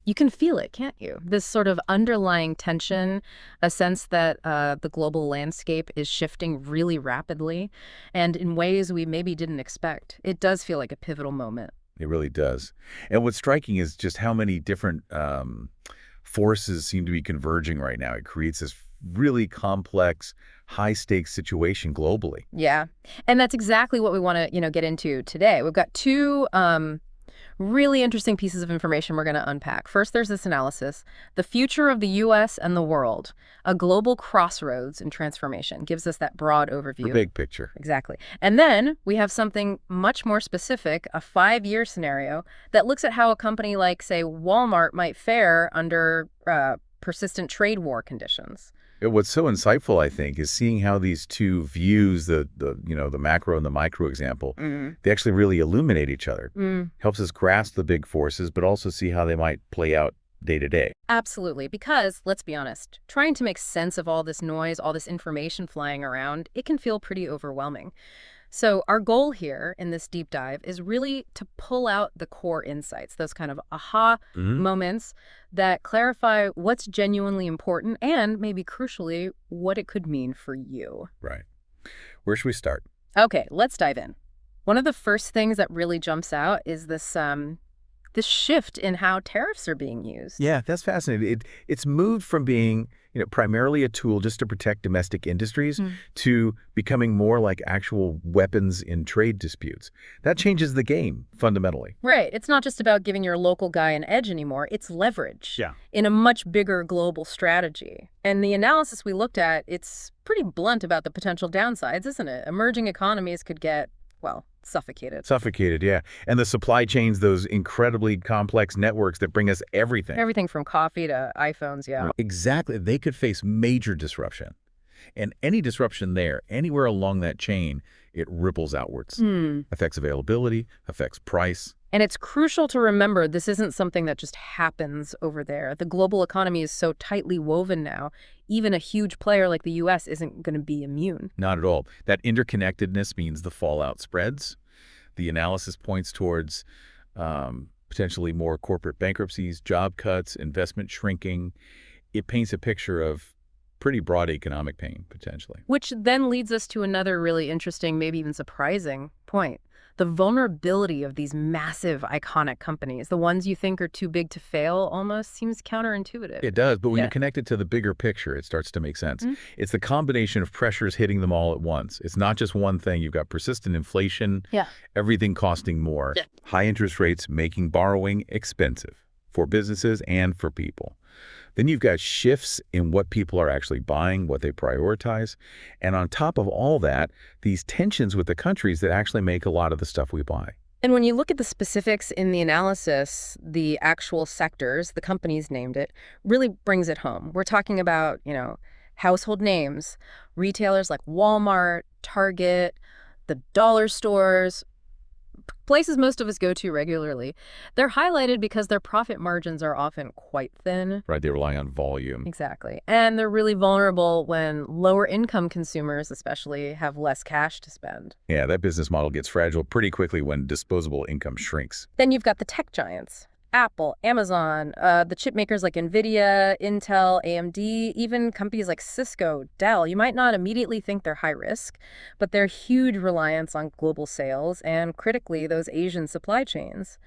You can feel it, can't you? This sort of underlying tension, a sense that the global landscape is shifting really rapidly and in ways we maybe didn't expect. It does feel like a pivotal moment. It really does. And what's striking is just how many different forces seem to be converging right now. It creates this really complex, high-stakes situation globally. Yeah. And that's exactly what we want to, get into today. We've got two really interesting pieces of information we're going to unpack. First, there's this analysis, The Future of the U.S. and the World, a global crossroads in transformation. Gives us that broad overview. The big picture. Exactly. And then we have something much more specific, a 5-year scenario that looks at how a company like, say, Walmart might fare under persistent trade war conditions. What's so insightful, I think, is seeing how these two views, the macro and the micro example, they actually really illuminate each other. Helps us grasp the big forces, but also see how they might play out day to day. Absolutely, because, let's be honest, trying to make sense of all this noise, all this information flying around, it can feel pretty overwhelming. So our goal here in this deep dive is really to pull out the core insights, those kind of aha moments that clarify what's genuinely important and, maybe crucially, what it could mean for you. Right. Where should we start? Okay, let's dive in. One of the first things that really jumps out is this shift in how tariffs are being used. Yeah, that's fascinating. It's moved from being primarily a tool just to protect domestic industries to becoming more like actual weapons in trade disputes. That changes the game fundamentally. Right. It's not just about giving your local guy an edge anymore. It's leverage in a much bigger global strategy. And the analysis we looked at, it's pretty blunt about the potential downsides, isn't it? Emerging economies could get, well, suffocated. Suffocated, yeah. And the supply chains, those incredibly complex networks that bring us everything. Everything from coffee to iPhones, yeah. Exactly. They could face major disruption. And any disruption there, anywhere along that chain, it ripples outwards. Affects availability, affects price. And it's crucial to remember this isn't something that just happens over there. The global economy is so tightly woven now, even a huge player like the U.S. isn't going to be immune. Not at all. That interconnectedness means the fallout spreads. The analysis points towards potentially more corporate bankruptcies, job cuts, investment shrinking. It paints a picture of pretty broad economic pain, potentially. Which then leads us to another really interesting, maybe even surprising point. The vulnerability of these massive, iconic companies, the ones you think are too big to fail, almost seems counterintuitive. It does, but when you connect it to the bigger picture, it starts to make sense. It's the combination of pressures hitting them all at once. It's not just one thing. You've got persistent inflation, everything costing more, high interest rates making borrowing expensive for businesses and for people. Then you've got shifts in what people are actually buying, what they prioritize. And on top of all that, these tensions with the countries that actually make a lot of the stuff we buy. And when you look at the specifics in the analysis, the actual sectors, the companies named it, really brings it home. We're talking about, household names, retailers like Walmart, Target, the dollar stores, places most of us go to regularly. They're highlighted because their profit margins are often quite thin. Right, they rely on volume. Exactly. And they're really vulnerable when lower income consumers especially have less cash to spend. Yeah, that business model gets fragile pretty quickly when disposable income shrinks. Then you've got the tech giants. Apple, Amazon, the chip makers like NVIDIA, Intel, AMD, even companies like Cisco, Dell. You might not immediately think they're high risk, but their huge reliance on global sales and, critically, those Asian supply chains.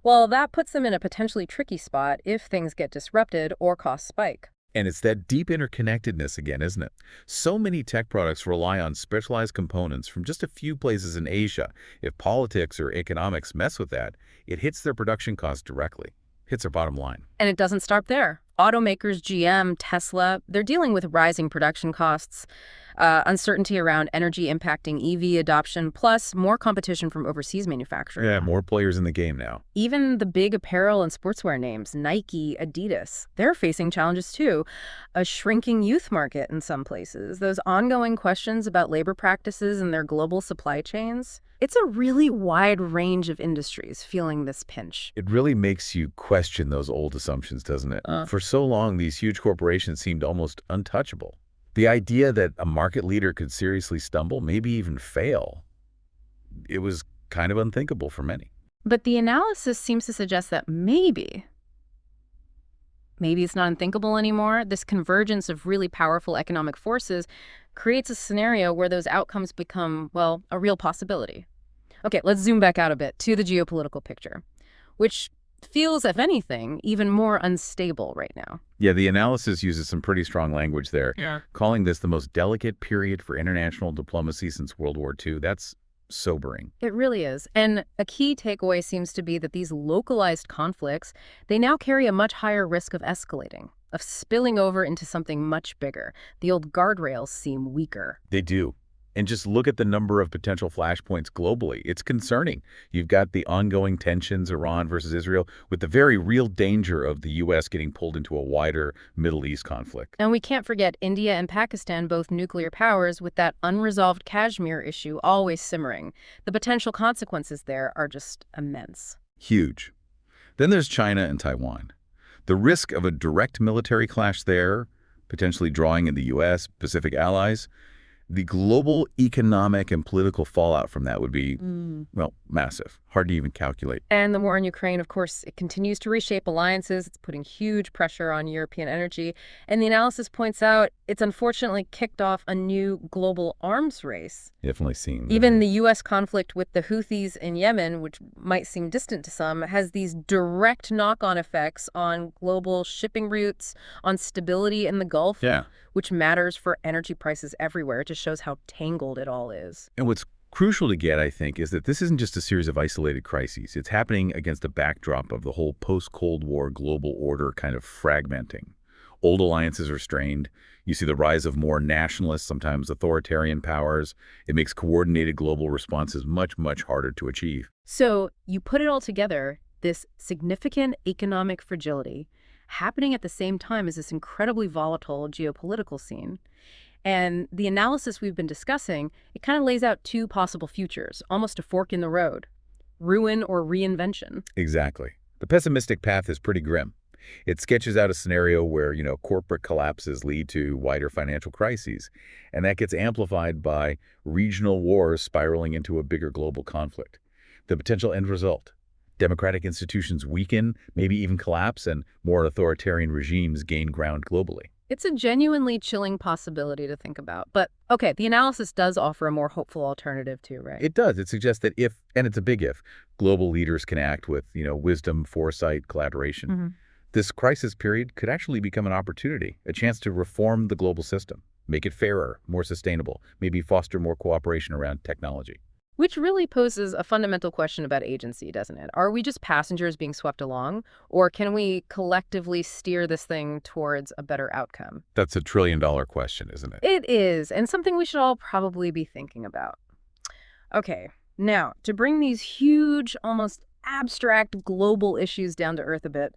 Well, that puts them in a potentially tricky spot if things get disrupted or costs spike. And it's that deep interconnectedness again, isn't it? So many tech products rely on specialized components from just a few places in Asia. If politics or economics mess with that, it hits their production costs directly, hits their bottom line. And it doesn't stop there. Automakers, GM, Tesla, they're dealing with rising production costs, uncertainty around energy impacting EV adoption, plus more competition from overseas manufacturers. Yeah, more players in the game now. Even the big apparel and sportswear names, Nike, Adidas, they're facing challenges too. A shrinking youth market in some places, those ongoing questions about labor practices and their global supply chains. It's a really wide range of industries feeling this pinch. It really makes you question those old assumptions, doesn't it? For so long, these huge corporations seemed almost untouchable. The idea that a market leader could seriously stumble, maybe even fail, it was kind of unthinkable for many. But the analysis seems to suggest that maybe maybe it's not unthinkable anymore. This convergence of really powerful economic forces creates a scenario where those outcomes become, well, a real possibility. Okay, let's zoom back out a bit to the geopolitical picture, which feels, if anything, even more unstable right now. Yeah, the analysis uses some pretty strong language there, calling this the most delicate period for international diplomacy since World War II. That's sobering. It really is. And a key takeaway seems to be that these localized conflicts, they now carry a much higher risk of escalating, of spilling over into something much bigger. The old guardrails seem weaker. They do. And just look at the number of potential flashpoints globally. It's concerning. You've got the ongoing tensions, Iran versus Israel, with the very real danger of the U.S. getting pulled into a wider Middle East conflict. And we can't forget India and Pakistan, both nuclear powers, with that unresolved Kashmir issue always simmering. The potential consequences there are just immense. Huge. Then there's China and Taiwan. The risk of a direct military clash there, potentially drawing in the U.S., Pacific allies, the global economic and political fallout from that would be, well, massive. Hard to even calculate. And the war in Ukraine, of course, it continues to reshape alliances. It's putting huge pressure on European energy. And the analysis points out it's unfortunately kicked off a new global arms race. Definitely seen. Even the U.S. conflict with the Houthis in Yemen, which might seem distant to some, has these direct knock-on effects on global shipping routes, on stability in the Gulf, which matters for energy prices everywhere. It just shows how tangled it all is. And what's crucial to get, I think, is that this isn't just a series of isolated crises. It's happening against the backdrop of the whole post-Cold War global order kind of fragmenting. Old alliances are strained. You see the rise of more nationalist, sometimes authoritarian powers. It makes coordinated global responses much, much harder to achieve. So you put it all together, this significant economic fragility happening at the same time as this incredibly volatile geopolitical scene. And the analysis we've been discussing, it kind of lays out two possible futures, almost a fork in the road: ruin or reinvention. Exactly. The pessimistic path is pretty grim. It sketches out a scenario where, corporate collapses lead to wider financial crises, and that gets amplified by regional wars spiraling into a bigger global conflict. The potential end result: democratic institutions weaken, maybe even collapse, and more authoritarian regimes gain ground globally. It's a genuinely chilling possibility to think about. But, okay, the analysis does offer a more hopeful alternative too, right? It does. It suggests that if, and it's a big if, global leaders can act with, wisdom, foresight, collaboration, this crisis period could actually become an opportunity, a chance to reform the global system, make it fairer, more sustainable, maybe foster more cooperation around technology. Which really poses a fundamental question about agency, doesn't it? Are we just passengers being swept along, or can we collectively steer this thing towards a better outcome? That's a trillion-dollar question, isn't it? It is, and something we should all probably be thinking about. Okay, now, to bring these huge, almost abstract global issues down to earth a bit,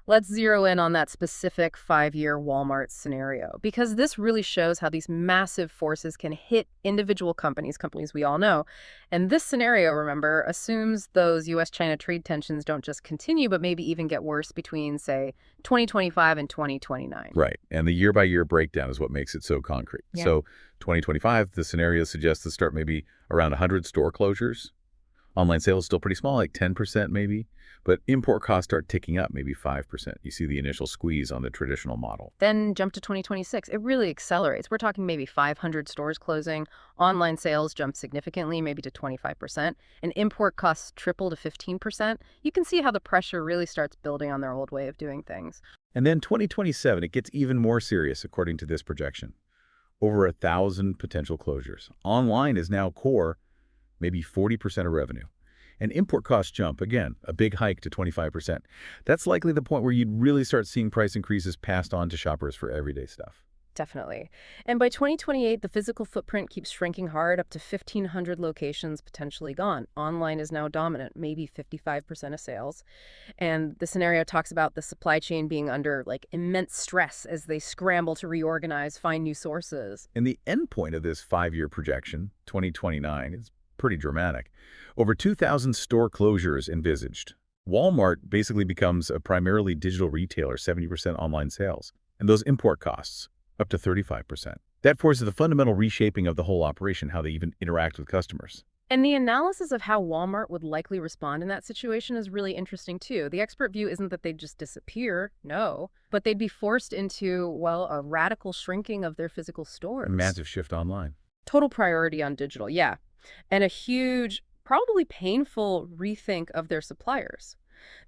let's zero in on that specific 5-year Walmart scenario, because this really shows how these massive forces can hit individual companies we all know. And this scenario, remember, assumes those U.S.-China trade tensions don't just continue, but maybe even get worse between, say, 2025 and 2029. Right. And the year-by-year breakdown is what makes it so concrete. Yeah. So 2025, the scenario suggests to start maybe around 100 store closures. Online sales still pretty small, like 10% maybe. But import costs start ticking up, maybe 5%. You see the initial squeeze on the traditional model. Then jump to 2026. It really accelerates. We're talking maybe 500 stores closing. Online sales jump significantly, maybe to 25%. And import costs triple to 15%. You can see how the pressure really starts building on their old way of doing things. And then 2027, it gets even more serious, according to this projection. Over 1,000 potential closures. Online is now core, maybe 40% of revenue. And import costs jump, again, a big hike to 25%. That's likely the point where you'd really start seeing price increases passed on to shoppers for everyday stuff. Definitely. And by 2028, the physical footprint keeps shrinking hard, up to 1,500 locations potentially gone. Online is now dominant, maybe 55% of sales. And the scenario talks about the supply chain being under immense stress as they scramble to reorganize, find new sources. And the end point of this 5-year projection, 2029, is pretty dramatic. Over 2,000 store closures envisaged. Walmart basically becomes a primarily digital retailer, 70% online sales. And those import costs, up to 35%. That forces the fundamental reshaping of the whole operation, how they even interact with customers. And the analysis of how Walmart would likely respond in that situation is really interesting, too. The expert view isn't that they'd just disappear, no, but they'd be forced into, well, a radical shrinking of their physical A stores. massive shift online. Total priority on digital, yeah. And a huge, probably painful rethink of their suppliers.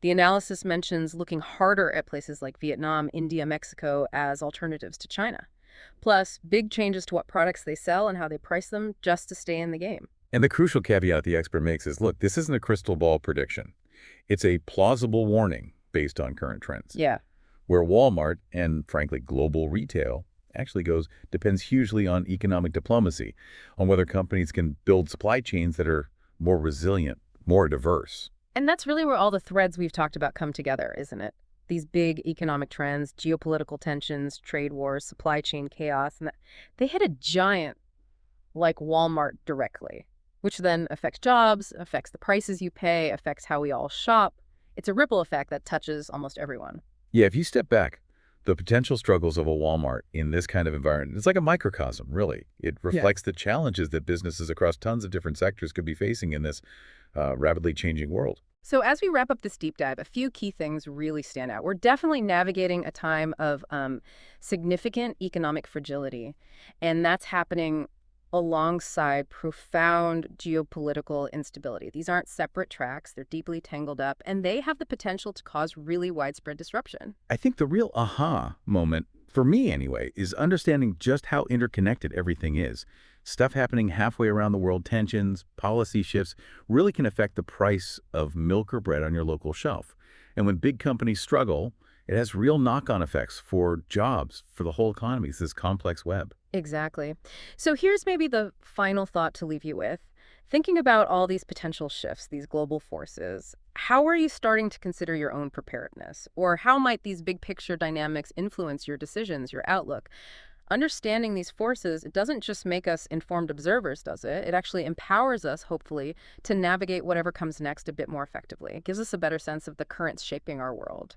The analysis mentions looking harder at places like Vietnam, India, Mexico as alternatives to China. Plus, big changes to what products they sell and how they price them just to stay in the game. And the crucial caveat the expert makes is, look, this isn't a crystal ball prediction. It's a plausible warning based on current trends. Yeah. Where Walmart and, frankly, global retail actually goes depends hugely on economic diplomacy, on whether companies can build supply chains that are more resilient, more diverse. And that's really where all the threads we've talked about come together, isn't it? These big economic trends, geopolitical tensions, trade wars, supply chain chaos, and they hit a giant like Walmart directly, which then affects jobs, affects the prices you pay, affects how we all shop. It's a ripple effect that touches almost everyone. Yeah, if you step back, the potential struggles of a Walmart in this kind of environment, it's like a microcosm, really. It reflects the challenges that businesses across tons of different sectors could be facing in this rapidly changing world. So as we wrap up this deep dive, a few key things really stand out. We're definitely navigating a time of significant economic fragility, and that's happening alongside profound geopolitical instability. These aren't separate tracks. They're deeply tangled up, and they have the potential to cause really widespread disruption. I think the real aha moment, for me anyway, is understanding just how interconnected everything is. Stuff happening halfway around the world, tensions, policy shifts, really can affect the price of milk or bread on your local shelf. And when big companies struggle, it has real knock-on effects for jobs, for the whole economy. It's this complex web. Exactly. So here's maybe the final thought to leave you with. Thinking about all these potential shifts, these global forces, how are you starting to consider your own preparedness? Or how might these big picture dynamics influence your decisions, your outlook? Understanding these forces, it doesn't just make us informed observers, does it? It actually empowers us, hopefully, to navigate whatever comes next a bit more effectively. It gives us a better sense of the currents shaping our world.